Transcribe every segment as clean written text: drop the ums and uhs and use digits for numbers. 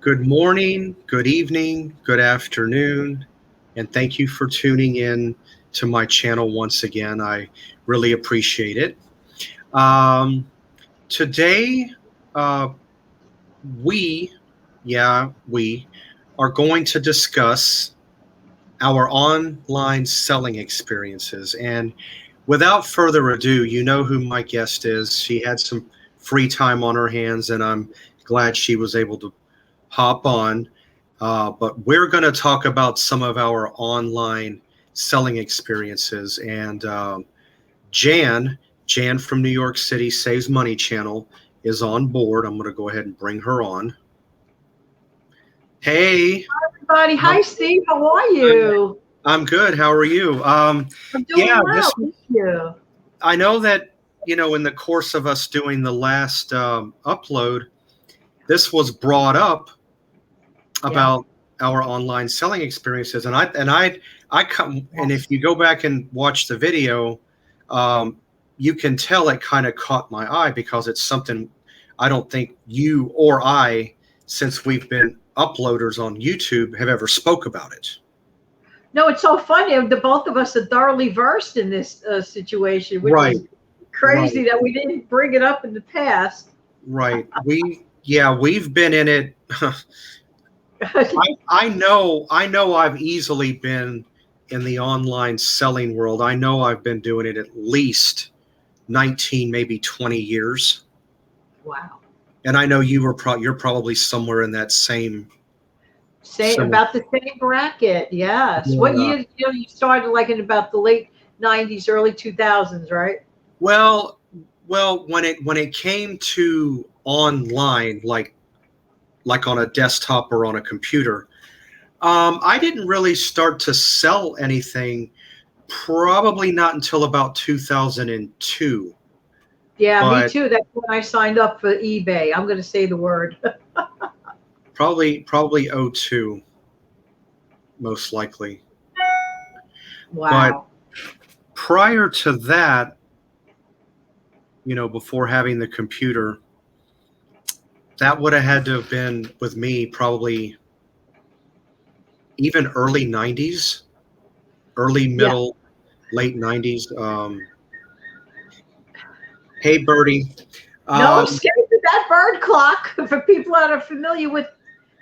Good morning, good evening, good afternoon, and thank you for tuning in to my channel once again. I really appreciate it. Um, Today, uh, we, we are going to discuss our online selling experiences. And without further ado, you know who my guest is. She had some free time on her hands, and I'm glad she was able to hop on. But we're going to talk about some of our online selling experiences. And Jan from New York City Saves Money Channel is on board. I'm going to go ahead and bring her on. Hey, Everybody, hi Steve, how are you? I'm good. How are you? I'm doing well, thank you. I know that, in the course of us doing the last upload, this was brought up about our online selling experiences, and I come, and if you go back and watch the video, you can tell it kind of caught my eye because it's something I don't think you or I, since we've been uploaders on YouTube, have ever spoke about it. No, it's so funny. The both of us are thoroughly versed in this situation, which Right. is crazy that we didn't bring it up in the past. Right. We've been in it. I know I've easily been in the online selling world. I know I've been doing it at least 19, maybe 20 years. Wow. And I know you're probably somewhere in that same About the same bracket, yes. Yeah. What year, you started like in about the late 90s, early 2000s, right? Well, when it came to online, like on a desktop or on a computer, I didn't really start to sell anything probably not until about 2002. Yeah, me too. That's when I signed up for eBay. I'm going to say the word. probably 02, most likely. Wow. But prior to that, before having the computer, that would have had to have been with me probably even early 90s, early, middle, late 90s. Hey, Birdie. No escape to that bird clock for people that are familiar with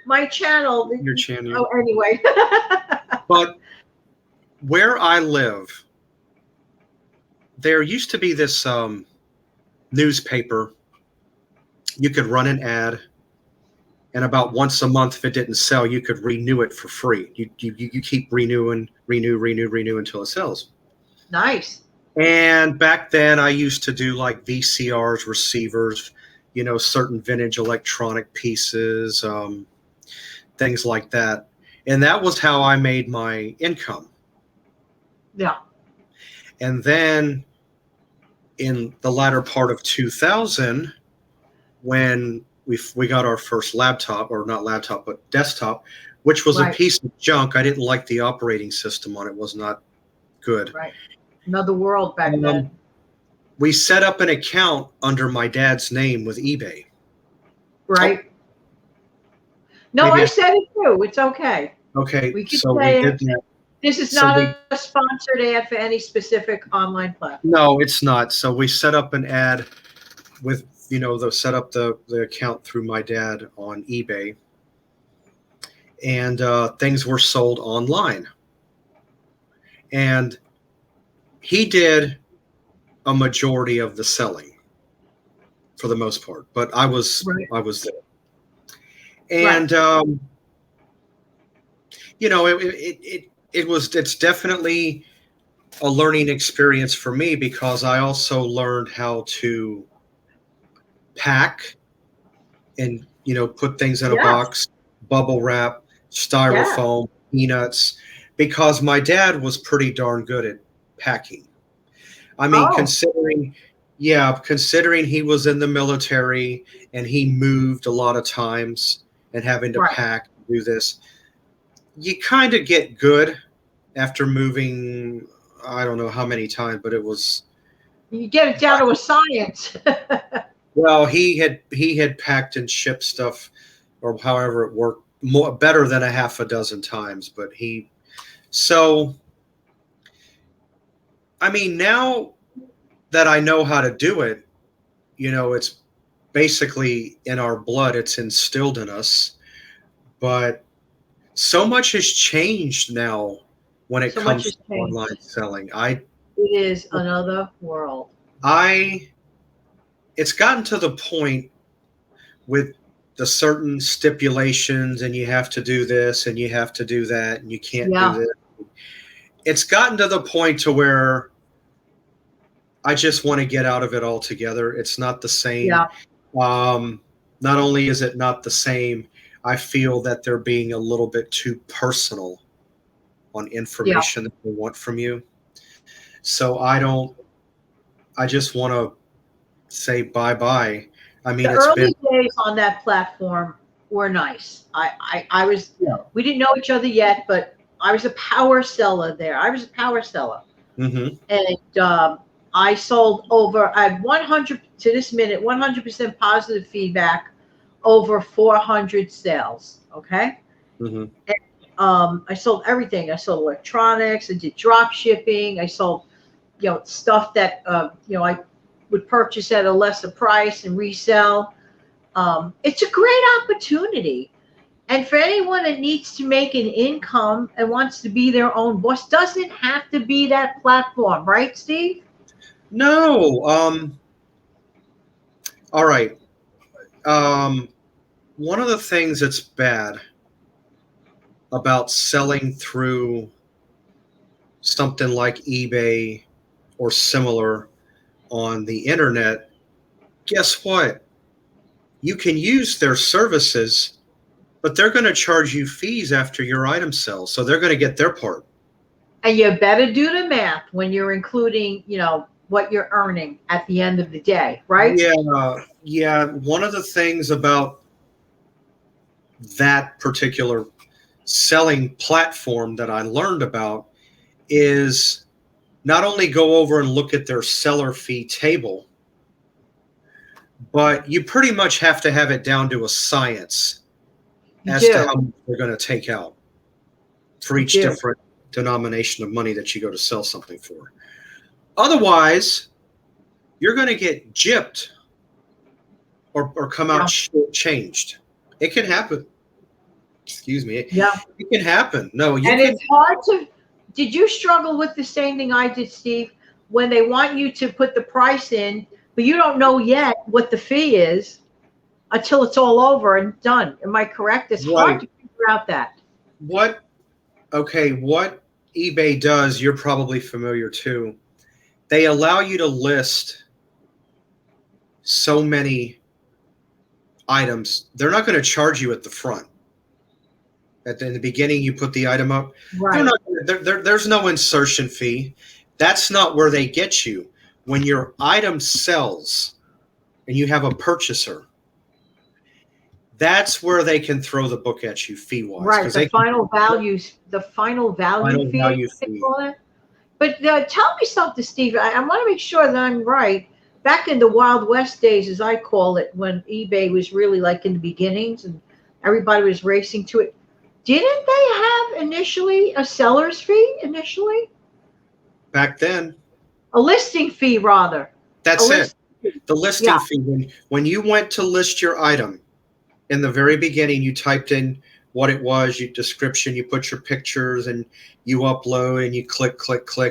my channel. Your channel. Oh, anyway. But where I live, there used to be this newspaper. You could run an ad, and about once a month, if it didn't sell, you could renew it for free. You keep renew until it sells. Nice. And back then, I used to do like VCRs, receivers, certain vintage electronic pieces, things like that. And that was how I made my income. Yeah. And then in the latter part of 2000, when we got our first laptop, or not laptop, but desktop, which was a piece of junk. I didn't like the operating system on it. It was not good. Right. Another world back then. We set up an account under my dad's name with eBay. Right. No, I said it too. It's okay. Okay. We can say it. This is not a sponsored ad for any specific online platform. No, it's not. So we set up an ad with, set up the account through my dad on eBay. And things were sold online. And he did a majority of the selling for the most part, but I was there. And it's definitely a learning experience for me, because I also learned how to pack and put things in a box, bubble wrap, styrofoam, peanuts, because my dad was pretty darn good at packing. I mean, considering he was in the military and he moved a lot of times and having to pack, do this, you kind of get good after moving. I don't know how many times, but it was. You get it down to a science. Well, he had packed and shipped stuff or however it worked, more better than a half a dozen times. But so I mean, now that I know how to do it, it's basically in our blood. It's instilled in us. But so much has changed now when it So much comes has to changed. online selling. It is another world. It's gotten to the point with the certain stipulations, and you have to do this and you have to do that and you can't do Yeah. this. It's gotten to the point to where I just want to get out of it altogether. It's not the same. Yeah. Not only is it not the same, I feel that they're being a little bit too personal on information that they want from you. So I just want to say bye-bye. I mean, The early days on that platform were nice. I was, we didn't know each other yet, but I was a power seller there. I was a power seller. Mm-hmm. And I sold over, I had 100, to this minute, 100% positive feedback, over 400 sales. Okay. Mm-hmm. And I sold everything. I sold electronics. I did drop shipping. I sold, stuff that, I would purchase at a lesser price and resell. It's a great opportunity. And for anyone that needs to make an income and wants to be their own boss, doesn't have to be that platform, right, Steve? No. All right. One of the things that's bad about selling through something like eBay or similar on the internet, guess what? You can use their services, but they're going to charge you fees after your item sells. So they're going to get their part. And you better do the math when you're including, what you're earning at the end of the day, right? Yeah. One of the things about that particular selling platform that I learned about is not only go over and look at their seller fee table, but you pretty much have to have it down to a science as to how much they're going to take out for each different denomination of money that you go to sell something for. Otherwise, you're going to get gypped or come out changed. It can happen. Excuse me. Yeah. It can happen. No, and it's hard to. Did you struggle with the same thing I did, Steve? When they want you to put the price in, but you don't know yet what the fee is until it's all over and done. Am I correct? It's hard to figure out that. What eBay does, you're probably familiar too. They allow you to list so many items. They're not going to charge you at the front. In the beginning, you put the item up. Right. There's no insertion fee. That's not where they get you. When your item sells and you have a purchaser, that's where they can throw the book at you fee-wise. Right. The final value fee. But tell me something, Steve. I want to make sure that I'm right. Back in the Wild West days, as I call it, when eBay was really like in the beginnings and everybody was racing to it, didn't they have initially a seller's fee initially? Back then. A listing fee, rather. That's it. The listing fee. When you went to list your item, in the very beginning, you typed in what it was, your description, you put your pictures, and you upload, and you click,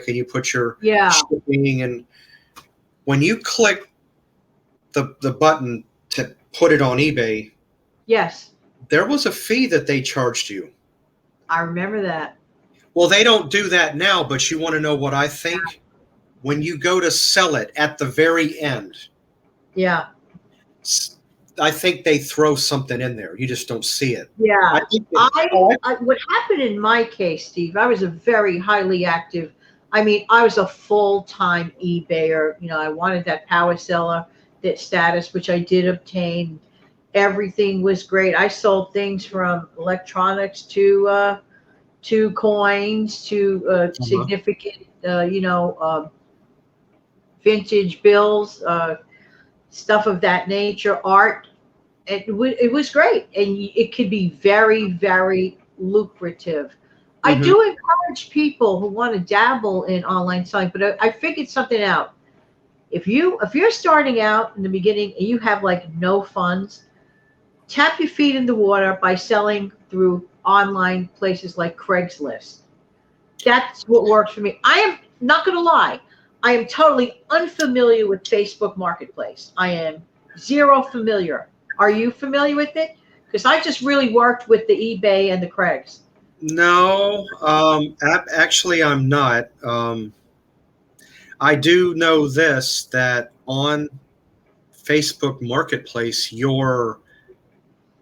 and you put your shipping. And when you click the button to put it on eBay, there was a fee that they charged you. I remember that. Well, they don't do that now, but you want to know what I think? Yeah. When you go to sell it at the very end, I think they throw something in there. You just don't see it. Yeah. What happened in my case, Steve, I was a very highly active, I was a full-time eBayer. I wanted that power seller, that status, which I did obtain. Everything was great. I sold things from electronics to coins to significant, vintage bills, stuff of that nature, art. It was great, and it could be very, very lucrative. I Hmm. do encourage people who want to dabble in online selling, but I figured something out. If you're starting out in the beginning and you have like no funds, tap your feet in the water by selling through online places like Craigslist. That's what works for me. I am not going to lie. I am totally unfamiliar with Facebook Marketplace. I am zero familiar. Are you familiar with it? Because I just really worked with the eBay and the Craigs. No, actually, I'm not. I do know this, that on Facebook Marketplace, your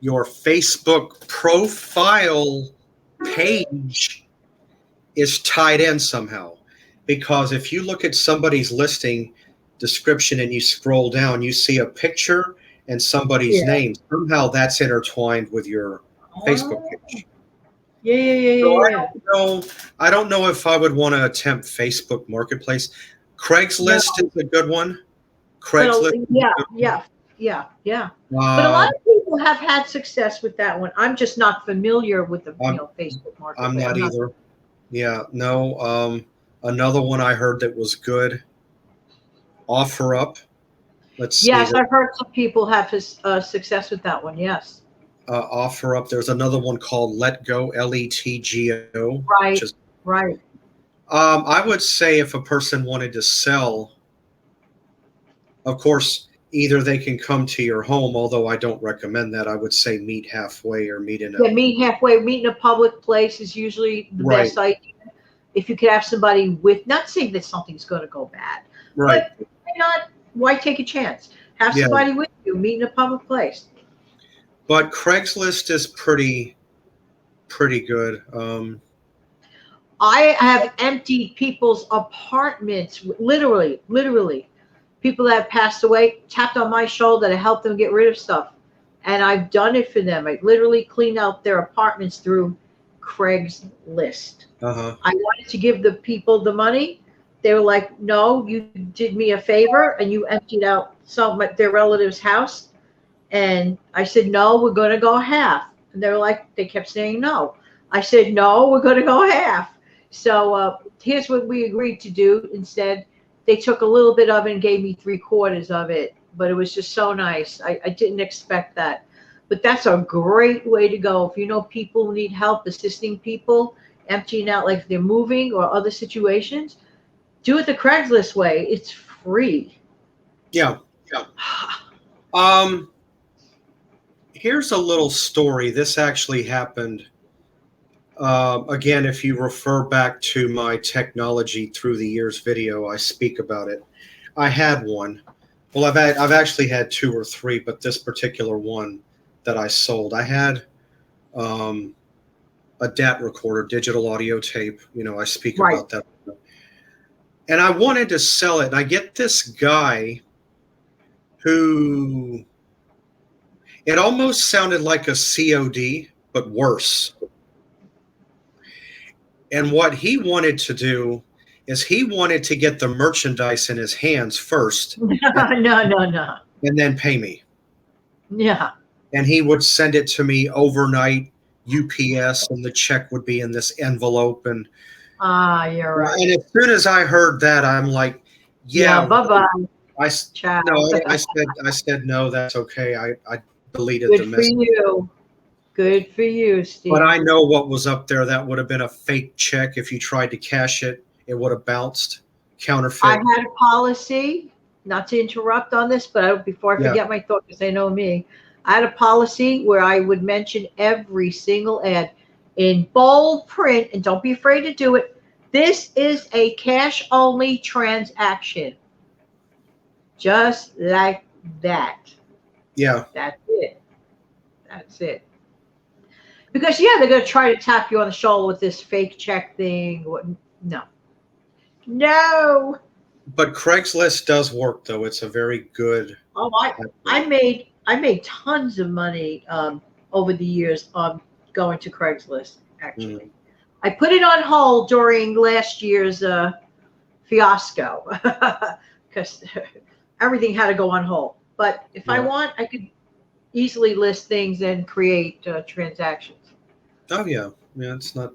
Facebook profile page is tied in somehow. Because if you look at somebody's listing description and you scroll down, you see a picture and somebody's Yeah. name. Somehow that's intertwined with your Facebook Oh. page. Yeah, yeah, yeah, So yeah, yeah. I don't know if I would want to attempt Facebook Marketplace. No, Craigslist is a good one. but Craigslist is a yeah, good yeah, yeah, yeah. one. But a lot of people have had success with that one. I'm just not familiar with the I'm Facebook I'm Marketplace. not I'm not. either. Yeah, no. Another one I heard that was good. OfferUp. Let's see. Yes, I've heard some people have success with that one. Yes. OfferUp. There's another one called LetGo, LETGO, which Right, is. right. I would say if a person wanted to sell, of course, either they can come to your home, although I don't recommend that. I would say meet halfway or meet in a. Yeah, meet halfway. Meet in a public place is usually the Right, best idea. If you could have somebody with, not saying that something's going to go bad, right. but why not? Why take a chance? Have Yeah, somebody with you. Meet in a public place. but Craigslist is pretty good. I have emptied people's apartments, literally, literally. People that have passed away tapped on my shoulder to help them get rid of stuff. And I've done it for them. I literally cleaned out their apartments through Craigslist. Uh-huh. I wanted to give the people the money. They were like, no, you did me a favor and you emptied out their relative's house. And I said, no, we're going to go half. And they were like, they kept saying no. I said, no, we're going to go half. So here's what we agreed to do. Instead, they took a little bit of it and gave me 3/4 of it. But it was just so nice. I didn't expect that. But that's a great way to go. If you know people who need help assisting people, emptying out like if they're moving or other situations, do it the Craigslist way. It's free. Yeah, yeah. Um, Here's a little story. This actually happened. Again, if you refer back to my technology through the years video, I speak about it. I had one. Well, I've actually had two or three, but this particular one that I sold, I had a DAT recorder, digital audio tape. I speak Right. about that. And I wanted to sell it. And I get this guy who, it almost sounded like a COD, but worse. And what he wanted to do is he wanted to get the merchandise in his hands first No. and then pay me. Yeah. And he would send it to me overnight, UPS, and the check would be in this envelope. And You're right. and as soon as I heard that, I'm like, Yeah. yeah. Bye bye. Ciao. I said no, that's okay. I deleted the Good for message. you. Good for you, Steve. But I know what was up there. That would have been a fake check. If you tried to cash it, it would have bounced. Counterfeit. I had a policy, not to interrupt on this, but before I forget my thought, because they know me, I had a policy where I would mention every single ad in bold print, and don't be afraid to do it. This is a cash only transaction. Just like that. Yeah. That's it. That's it. Because they're going to try to tap you on the shoulder with this fake check thing. No. But Craigslist does work, though. It's a very good. Oh, I made tons of money over the years going to Craigslist. Actually, I put it on hold during last year's fiasco because everything had to go on hold. But if I want, I could easily list things and create transactions. Oh yeah, yeah. It's not.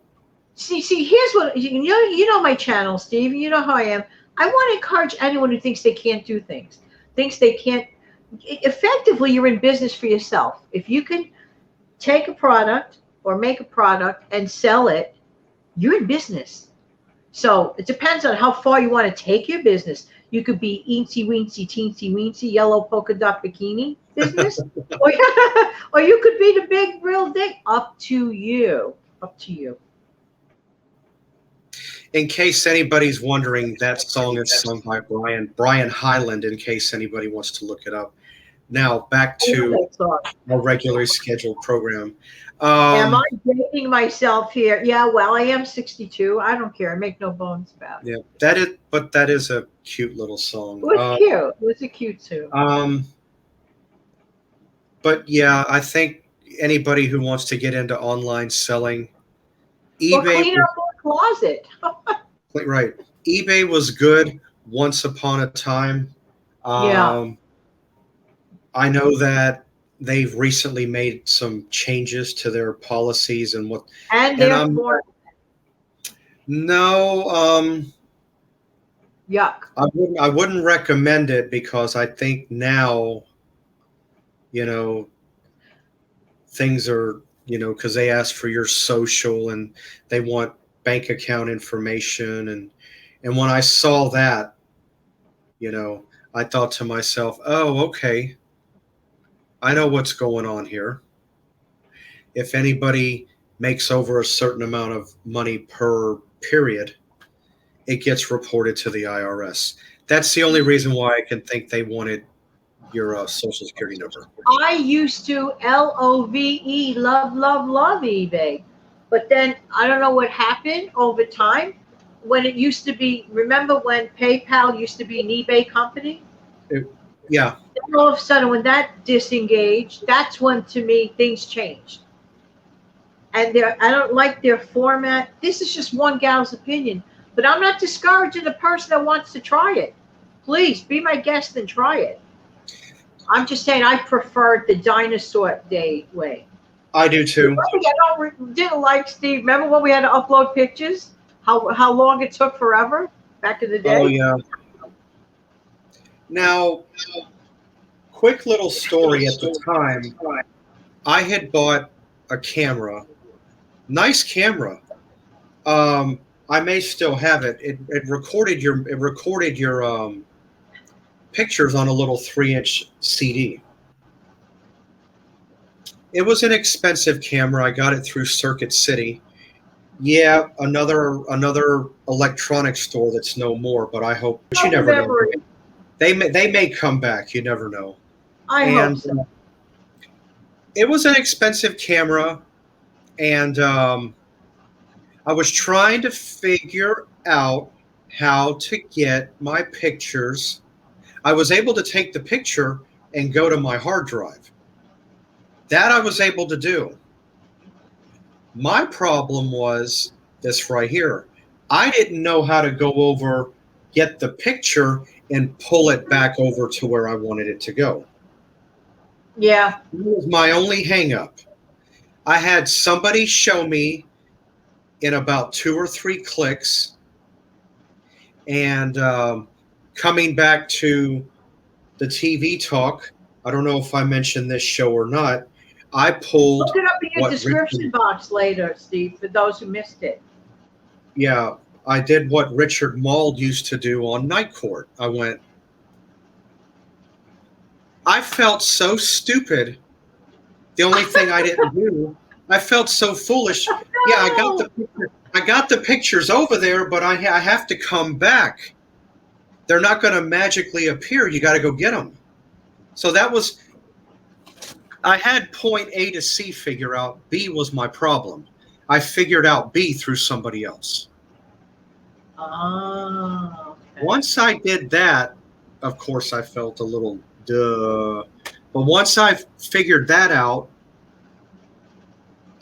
See, here's what you know my channel, Steve. You know how I am. I want to encourage anyone who thinks they can't do things, thinks they can't. Effectively, you're in business for yourself. If you can take a product or make a product and sell it, you're in business. So it depends on how far you want to take your business. You could be eensy weensy teensy weensy yellow polka dot bikini business, or, or you could be the big real thing. Up to you. Up to you. In case anybody's wondering, that song is sung by Brian Hyland. In case anybody wants to look it up. Now back to our regularly scheduled program. Am I dating myself here? Yeah, well, I am 62. I don't care. I make no bones about it. Yeah, that is a cute little song. It was cute. It was a cute tune. But yeah, I think anybody who wants to get into online selling, eBay. Or clean up your closet. Right. eBay was good once upon a time. Yeah. I know that they've recently made some changes to their policies and what. And therefore. No. Yuck. I wouldn't recommend it because I think now, things are, because they ask for your social and they want bank account information. And when I saw that, I thought to myself, oh, okay, I know what's going on here. If anybody makes over a certain amount of money per period, it gets reported to the IRS. That's the only reason why I can think they wanted your social security number. I used to LOVE, love eBay. But then I don't know what happened over time when it used to be, remember when PayPal used to be an eBay company? Yeah. Then all of a sudden when that disengaged, that's when to me things changed. And I don't like their format. This is just one gal's opinion. But I'm not discouraging the person that wants to try it. Please be my guest and try it. I'm just saying I preferred the dinosaur day way. I do too. I didn't like, Steve. Remember when we had to upload pictures? How long it took forever back in the day? Oh yeah. Now, quick little story. At the time, I had bought a camera, nice camera. I may still have it. It recorded your pictures on a little 3-inch CD. It was an expensive camera. I got it through Circuit City. Yeah, another electronics store that's no more. But I hope. But you never know. They may come back. You never know. I hope so. It was an expensive camera, and I was trying to figure out how to get my pictures. I was able to take the picture and go to my hard drive. That I was able to do. My problem was this right here. I didn't know how to go over, get the picture, and pull it back over to where I wanted it to go. Yeah. That was my only hang up. I had somebody show me in about 2 or 3 clicks, and coming back to the TV talk, I don't know if I mentioned this show or not. I pulled. Look it up in your description box later, Steve, for those who missed it. Yeah, I did what Richard Mauld used to do on Night Court. I felt so stupid. The only thing I didn't do, I felt so foolish. No. Yeah, I got the pictures over there, but I have to come back. They're not going to magically appear. You got to go get them. So that was. I had point A to C figure out. B was my problem. I figured out B through somebody else. Oh. Okay. Once I did that, of course, I felt a little duh. But once I figured that out,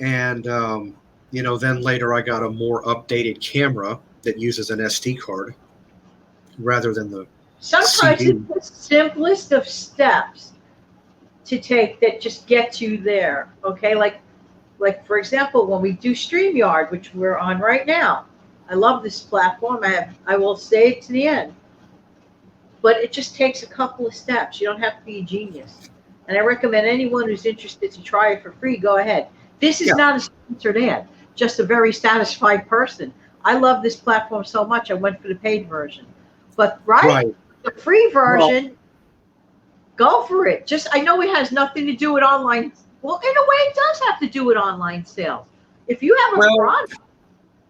and then later I got a more updated camera that uses an SD card rather than the Sometimes CD. it's the simplest of steps to take that just gets you there. Okay, like for example, when we do StreamYard, which we're on right now, I love this platform. I will say it to the end, but it just takes a couple of steps. You don't have to be a genius, and I recommend anyone who's interested to try it for free. Go ahead. This is Yeah. not a sponsored ad. Just a very satisfied person. I love this platform so much. I went for the paid version, but Right. the free Well, version, go for it. Just I know it has nothing to do with online. Well, in a way, it does have to do with online sales. If you have a well, product,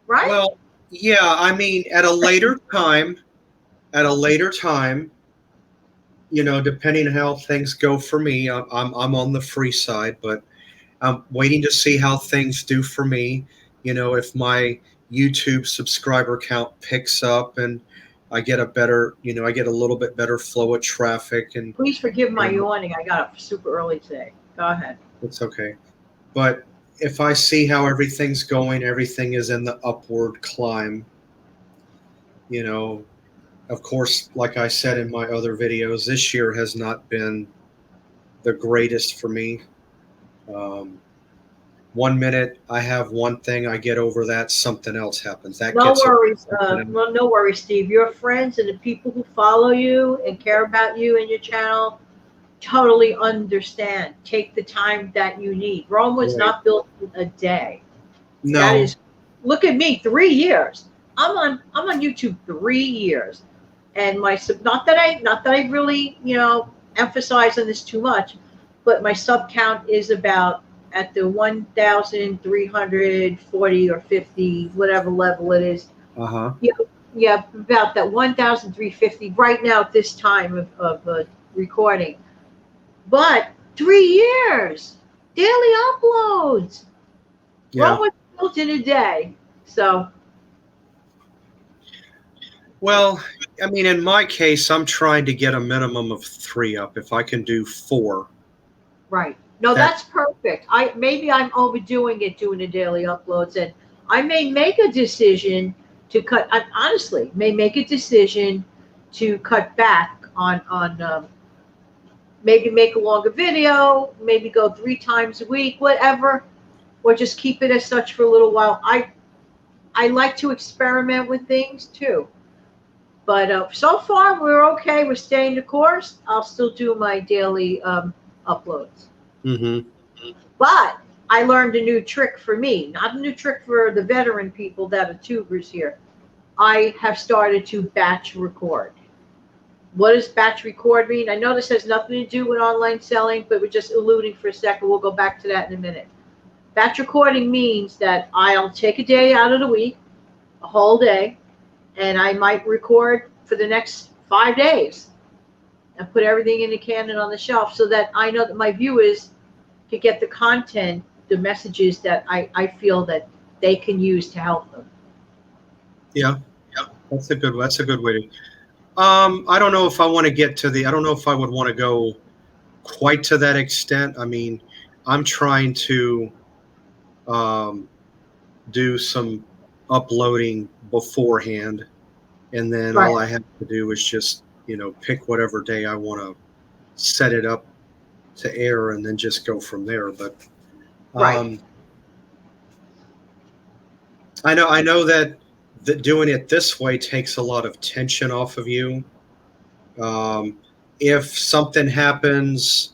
right? well, yeah. I mean, at a later time, depending on how things go for me, I'm on the free side, but I'm waiting to see how things do for me. If my YouTube subscriber count picks up and I get I get a little bit better flow of traffic, and Please forgive my and yawning. I got up super early today. Go ahead. it's okay. But if I see how everything's going, everything is in the upward climb. You know, of course, like I said in my other videos, this year has not been the greatest for me. Um, 1 minute I have one thing, I get over that, something else happens. That No gets over worries. something. Well, no worries, Steve. Your friends and the people who follow you and care about you and your channel totally understand. Take the time that you need. Rome was Right. not built in a day. That No. is, look at me, 3 years. I'm on YouTube 3 years, and not that I really emphasize on this too much, but my sub count is about at the 1,340 or 50, whatever level it is. Uh-huh. Yeah, about that 1,350 right now at this time of recording. But 3 years, daily uploads. Yeah. Rome was built in a day. So, Well, I mean, in my case, I'm trying to get a minimum of 3 up. If I can do 4, right. No, that that's perfect. Maybe I'm overdoing it doing the daily uploads, and I may make a decision to cut. I honestly may make a decision to cut back on maybe make a longer video, maybe go 3 times a week, whatever, or just keep it as such for a little while. I like to experiment with things too. But so far, we're okay. We're staying the course. I'll still do my daily uploads. Mm-hmm. But I learned a new trick for me, not a new trick for the veteran people that are tubers here. I have started to batch record. What does batch record mean? I know this has nothing to do with online selling, but we're just alluding for a second. We'll go back to that in a minute. Batch recording means that I'll take a day out of the week, a whole day, and I might record for the next 5 days and put everything in the can and on the shelf so that I know that my viewers can get the content, the messages that I feel that they can use to help them. Yeah. That's a good way to. I don't know if I want to get to I don't know if I would want to go quite to that extent. I mean, I'm trying to do some uploading beforehand, and then all I have to do is just pick whatever day I want to set it up to air, and then just go from there. But I know that doing it this way takes a lot of tension off of you. If something happens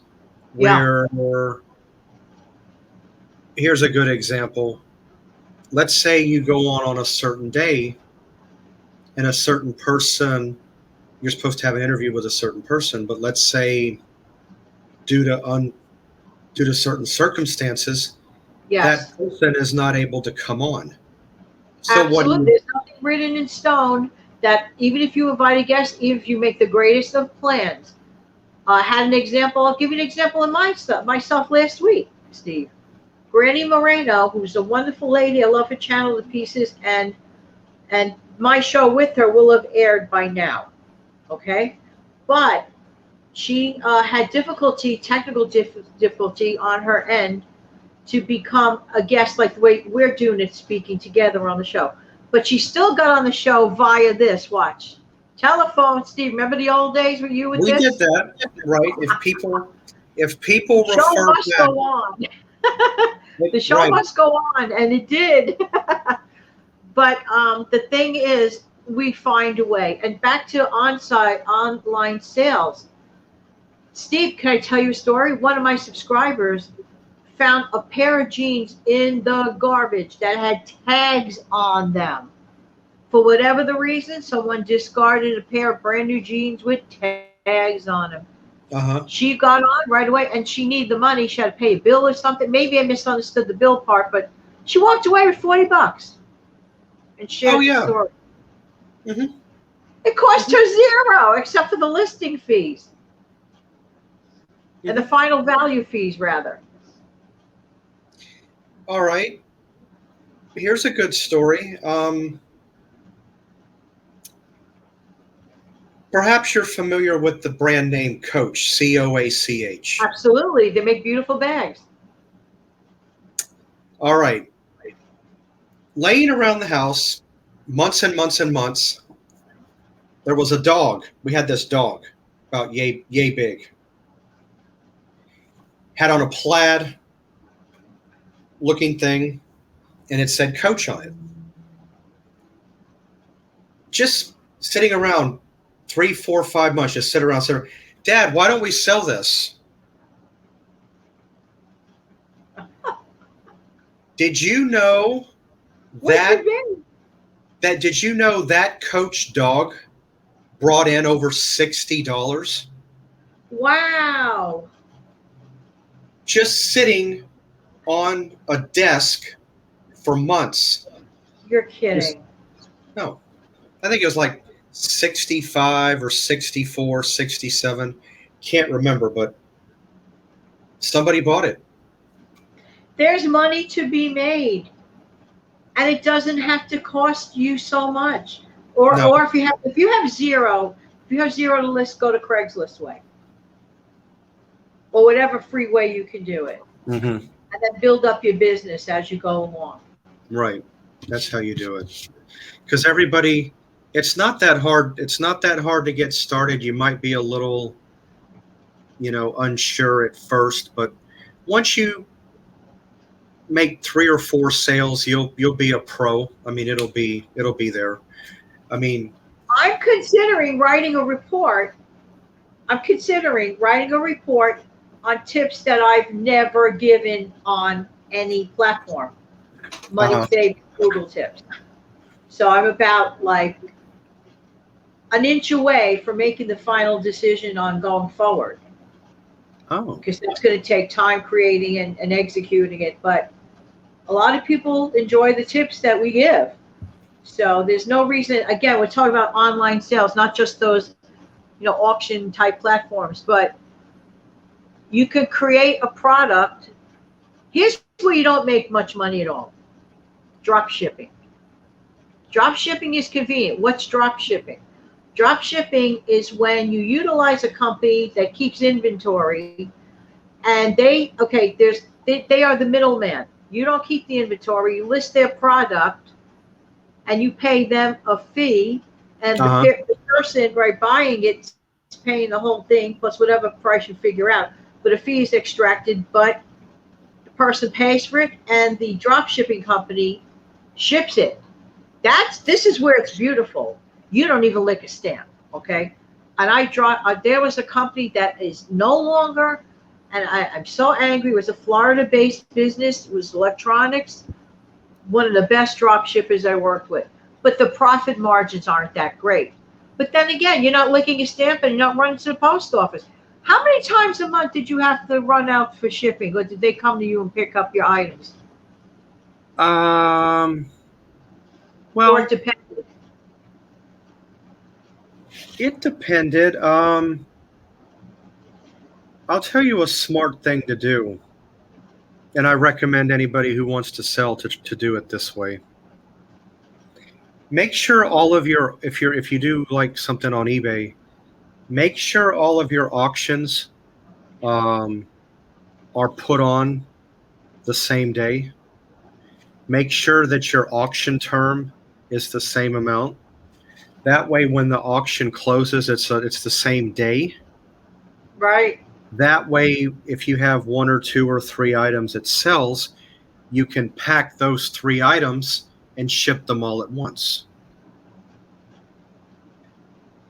where, here's a good example. Let's say you go on a certain day, and a certain person, you're supposed to have an interview with a certain person, but let's say due to certain circumstances, that person is not able to come on. So absolutely, there's nothing written in stone that even if you invite a guest, even if you make the greatest of plans. I had an example. I'll give you an example of myself last week, Steve. Granny Moreno, who's a wonderful lady. I love her channel to pieces, and my show with her will have aired by now. Okay, but she had technical difficulty on her end to become a guest like the way we're doing it, speaking together on the show. But she still got on the show via this. Watch. Telephone, Steve. Remember the old days where you would We did that, right? if people Show refer must back, go on. The show right, must go on, and it did. But the thing is, we find a way. And back to on-site online sales. Steve, can I tell you a story? One of my subscribers found a pair of jeans in the garbage that had tags on them. For whatever the reason, someone discarded a pair of brand new jeans with tags on them. uh-huh. She got on right away, and she needed the money. She had to pay a bill or something. Maybe I misunderstood the bill part, but she walked away with $40 and shared Oh the yeah. story. Hmm. It cost her zero, except for the listing fees and the final value fees, rather. All right. Here's a good story. Perhaps you're familiar with the brand name Coach, Coach. Absolutely, they make beautiful bags. All right. Laying around the house, months and months and months, there was a dog. We had this dog, about yay big. Had on a plaid looking thing, and it said Coach on it. Just sitting around 3, 4, 5 months, just sit around. Say, Dad, why don't we sell this? Did you know that did you know that Coach dog brought in over $60 Wow. just sitting on a desk for months? You're kidding. No, I think it was like 65 or 64, 67. Can't remember, but somebody bought it. There's money to be made, and it doesn't have to cost you so much. Or No. or if you have zero to list, go to Craigslist way, or whatever free way you can do it, Mm-hmm. and then build up your business as you go along. Right. That's how you do it. Because everybody, it's not that hard. It's not that hard to get started. You might be a little, unsure at first, but once you make 3 or 4 sales, you'll be a pro. I mean, it'll be there. I mean, I'm considering writing a report. I'm considering writing a report on tips that I've never given on any platform. Money saving Google tips. So I'm about like an inch away from making the final decision on going forward. oh, Because that's going to take time creating and executing it. But a lot of people enjoy the tips that we give. So there's no reason, again, we're talking about online sales, not just those, auction type platforms, but you can create a product. Here's where you don't make much money at all. Drop shipping. Drop shipping is convenient. What's drop shipping? Drop shipping is when you utilize a company that keeps inventory, and they are the middleman. You don't keep the inventory. You list their product, and you pay them a fee, and the person buying it is paying the whole thing plus whatever price you figure out. But a fee is extracted, but the person pays for it, and the drop shipping company ships it. This is where it's beautiful. You don't even lick a stamp, okay? And there was a company that is no longer, and I'm so angry. It was a Florida-based business. It was electronics. One of the best drop shippers I worked with. But the profit margins aren't that great. But then again, you're not licking a stamp and you're not running to the post office. How many times a month did you have to run out for shipping, or did they come to you and pick up your items? Well, Or it depended. it depended. I'll tell you a smart thing to do, and I recommend anybody who wants to sell to do it this way. Make sure all of your, if you do like something on eBay, make sure all of your auctions are put on the same day. Make sure that your auction term is the same amount. That way, when the auction closes, it's the same day. Right. That way, if you have one or two or three items it sells, you can pack those three items and ship them all at once.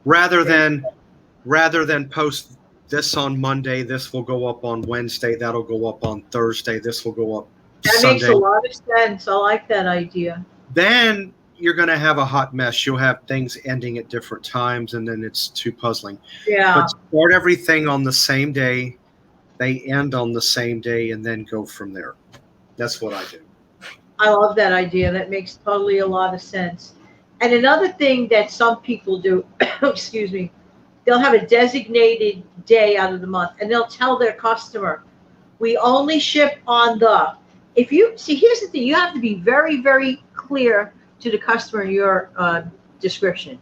Rather than post this on Monday, this will go up on Wednesday, that'll go up on Thursday, this will go up That makes Sunday. a lot of sense. I like that idea. Then you're going to have a hot mess. You'll have things ending at different times, and then it's too puzzling. Yeah. But start everything on the same day. They end on the same day, and then go from there. That's what I do. I love that idea. That makes totally a lot of sense. And another thing that some people do, excuse me, they'll have a designated day out of the month and they'll tell their customer, we only ship on the, if you see, here's the thing, you have to be very, very clear to the customer in your description.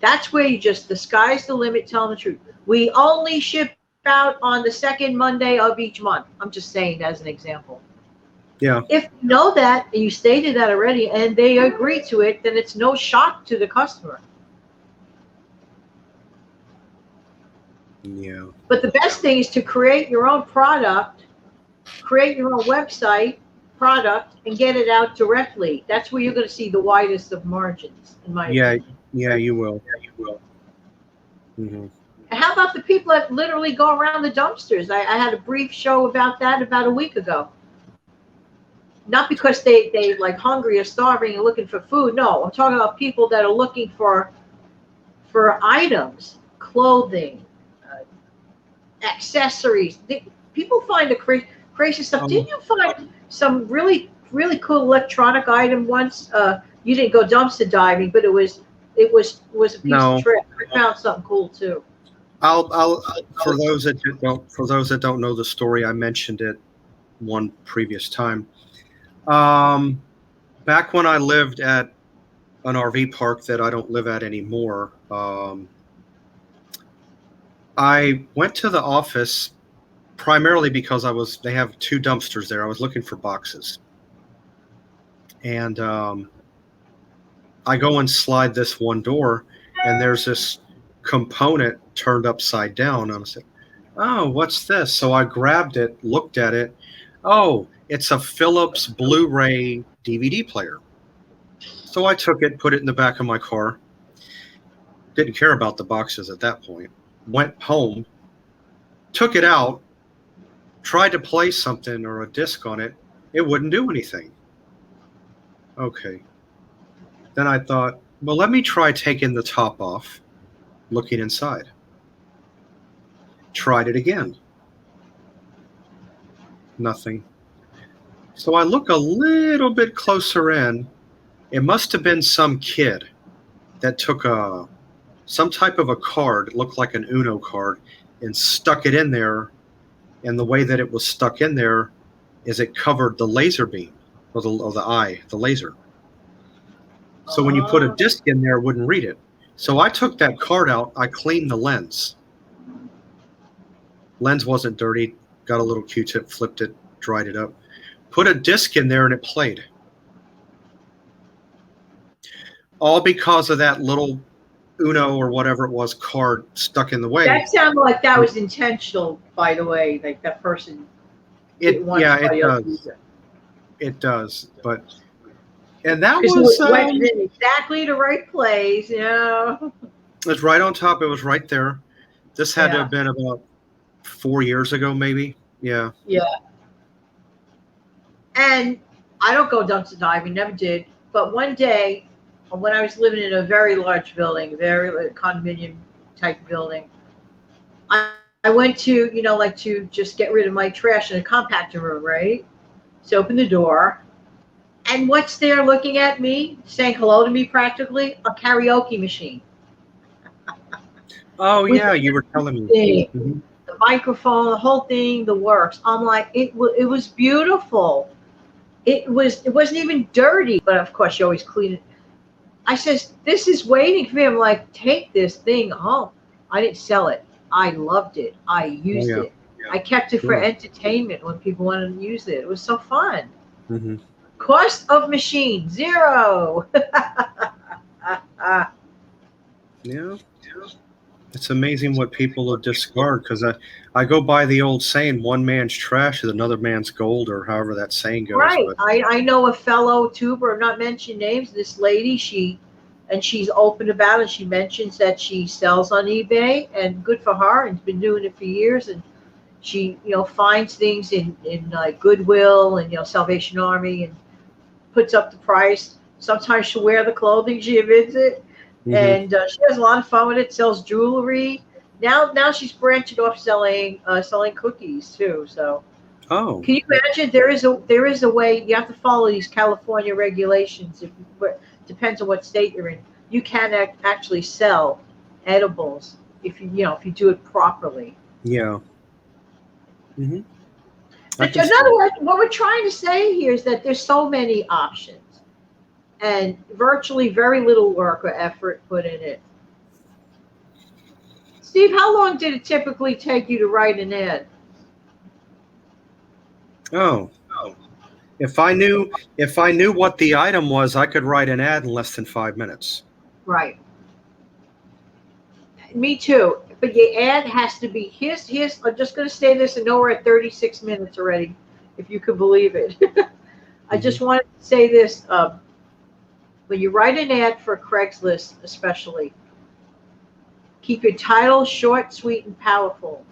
That's where you just, the sky's the limit, tell them the truth. We only ship out on the second Monday of each month. I'm just saying as an example. Yeah. If you know that and you stated that already and they agree to it, then it's no shock to the customer. Yeah. But the best thing is to create your own product, create your own website product, and get it out directly. That's where you're going to see the widest of margins, in my opinion. Yeah, you will. Yeah, you will. Mm-hmm. And how about the people that literally go around the dumpsters? I had a brief show about that about a week ago. Not because they like hungry or starving and looking for food. No, I'm talking about people that are looking for items, clothing, accessories. People find the crazy stuff. Didn't you find some really, really cool electronic item once? You didn't go dumpster diving, but it was a piece of trick. I found something cool too. I'll for those that don't know the story, I mentioned it one previous time. Back when I lived at an RV park that I don't live at anymore, I went to the office primarily because they have two dumpsters there. I was looking for boxes. And I go and slide this one door, and there's this component turned upside down. I said, oh, what's this? So I grabbed it, looked at it. Oh, it's a Philips Blu-ray DVD player. So I took it, put it in the back of my car. Didn't care about the boxes at that point. Went home, took it out, tried to play something or a disc on it. It wouldn't do anything. Okay. Then I thought, well, let me try taking the top off, looking inside. Tried it again. Nothing. So I look a little bit closer in. It must have been some kid that took some type of a card, it looked like an Uno card, and stuck it in there. And the way that it was stuck in there is it covered the laser beam or the eye, the laser. So when you put a disc in there, it wouldn't read it. So I took that card out. I cleaned the lens. Lens wasn't dirty. Got a little Q-tip, flipped it, dried it up. Put a disc in there, and it played. All because of that little Uno or whatever it was card stuck in the way. That sounded like that was intentional, by the way. Like that person. It does. It does, and that was went in exactly the right place, you know. It was right on top. It was right there. This had to have been about 4 years ago, maybe. Yeah. Yeah. And I don't go dumpster diving, never did. But one day, when I was living in a very large building, very condominium type building, I went to, to just get rid of my trash in a compactor room, right? So open the door. And what's there looking at me, saying hello to me practically? A karaoke machine. Oh, yeah, you were telling me. Mm-hmm. The microphone, the whole thing, the works. I'm like, it was beautiful. It wasn't even dirty, but of course you always clean it. I says, this is waiting for me. I'm like, take this thing home. I didn't sell it. I loved it. I used it. Yeah. I kept it for entertainment when people wanted to use it. It was so fun. Mm-hmm. Cost of machine, 0. Yeah. It's amazing what people will discard, because I go by the old saying, one man's trash is another man's gold, or however that saying goes. Right. But I know a fellow tuber, I'm not mentioning names, this lady, she's open about it. She mentions that she sells on eBay, and good for her, and has been doing it for years. And she, finds things in like Goodwill and, Salvation Army, and puts up the price. Sometimes she'll wear the clothing, she admits it. mhm. And she has a lot of fun with it, sells jewelry. Now she's branching off selling cookies too. So Oh, can you imagine? There is a way. You have to follow these California regulations. Depends on what state you're in. You can actually sell edibles if you do it properly. yeah. hmm I But can in see other it. words, what we're trying to say here is that there's so many options, and virtually very little work or effort put in it. Steve, how long did it typically take you to write an ad? Oh, if I knew what the item was, I could write an ad in less than 5 minutes. Right. Me too. But your ad has to be here's I'm just gonna say this, and know we're at 36 minutes already, if you can believe it. I hmm just wanted to say this. When you write an ad for Craigslist, especially, keep your title short, sweet, and powerful.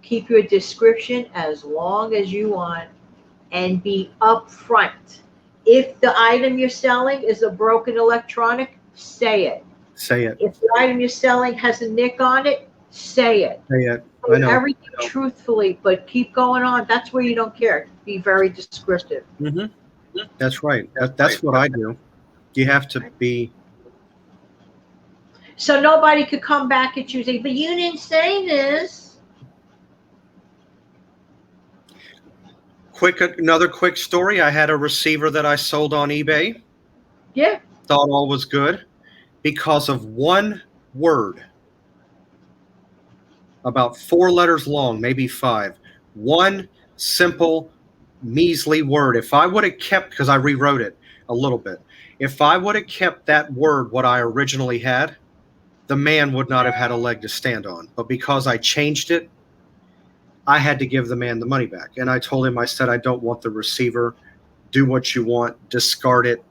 Keep your description as long as you want, and be upfront. If the item you're selling is a broken electronic, say it. Say it. If the item you're selling has a nick on it, say it. Say it. I Say know. everything truthfully, but keep going on. That's where you don't care. Be very descriptive. hmm That's right. That's what I do. You have to be So nobody could come back at you and say, but you didn't say this. quick. Another quick story. I had a receiver that I sold on eBay. Yeah. Thought all was good because of one word, about 4 letters long, maybe 5. One simple, measly word. If I would have kept, because I rewrote it a little bit, if I would have kept that word, what I originally had, the man would not have had a leg to stand on. But because I changed it, I had to give the man the money back. And I told him, I said, I don't want the receiver. Do what you want. Discard it.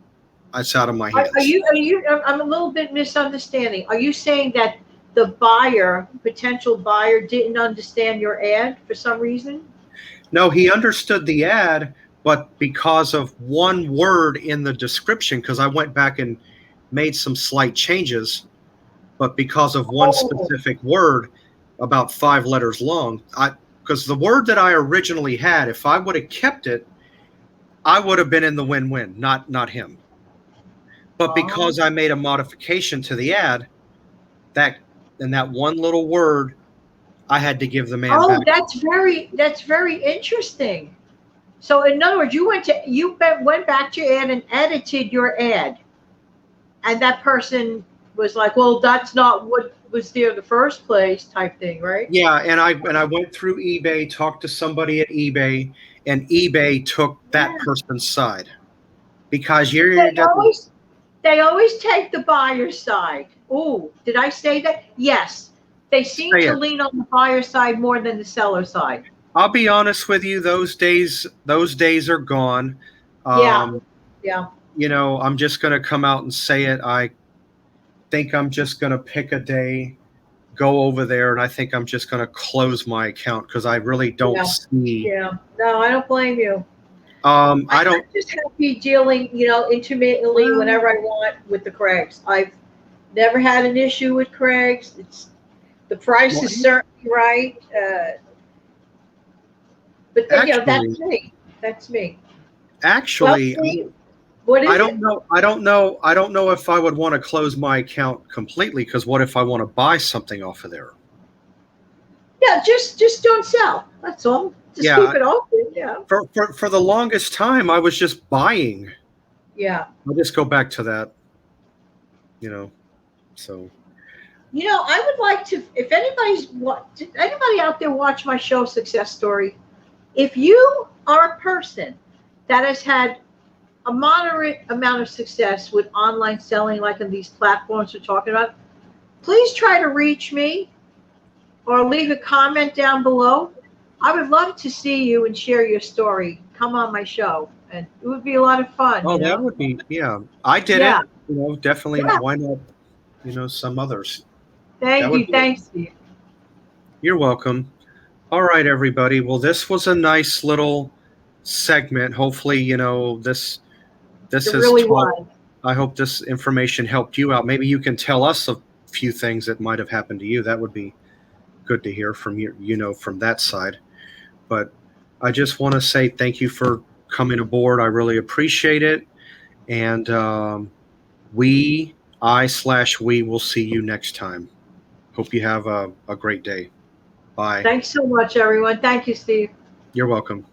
It's out of my Are hands. you, I'm a little bit misunderstanding. Are you saying that the potential buyer, didn't understand your ad for some reason? No, he understood the ad, but because of one word in the description, because I went back and made some slight changes, but because of one Oh, specific word, about 5 letters long, because the word that I originally had, if I would have kept it, I would have been in the win-win, not him. But oh, because I made a modification to the ad, that that one little word, I had to give the man oh, back. that's very interesting. So in other words, went back to your ad and edited your ad, and that person was like, "Well, that's not what was there in the first place," type thing, right? Yeah, and I went through eBay, talked to somebody at eBay, and eBay took that Yeah. person's side because They you're doesn't always they always take the buyer's side. Oh, did I say that? Yes. They seem say to it. lean on the buyer side more than the seller side. I'll be honest with you; those days are gone. Yeah, Um, yeah. I'm just going to come out and say it. I think I'm just going to pick a day, go over there, and I think I'm just going to close my account because I really don't Yeah, see. yeah. No, I don't blame you. I I'm don't. just happy dealing, intermittently Well, whenever I want with the Craigs. I've never had an issue with Craigs. The price well, is certainly right. But then, actually, that's me. That's me. Well, actually, see, what I is don't it? know. I don't know. I don't know if I would want to close my account completely because what if I want to buy something off of there? Yeah, just don't sell. That's all. Just keep Yeah, it open. Yeah, for the longest time, I was just buying. yeah. I'll just go back to that. You know, so I would like to. If did anybody out there watch my show Success Story? If you are a person that has had a moderate amount of success with online selling, like on these platforms we're talking about, please try to reach me. or leave a comment down below. I would love to see you and share your story. Come on my show, and it would be a lot of fun, Oh, you that know? would be, yeah. I did Yeah, it. Definitely. yeah. Why not? Some others. That Thank would you. be. Thanks, Steve. You're welcome. All right, everybody. Well, this was a nice little segment. Hopefully, this It has really taught. was. I hope this information helped you out. Maybe you can tell us a few things that might have happened to you. That would be good to hear from you, from that side. But I just want to say thank you for coming aboard. I really appreciate it. And we will see you next time. Hope you have a great day. Bye. Thanks so much, everyone. Thank you, Steve. You're welcome.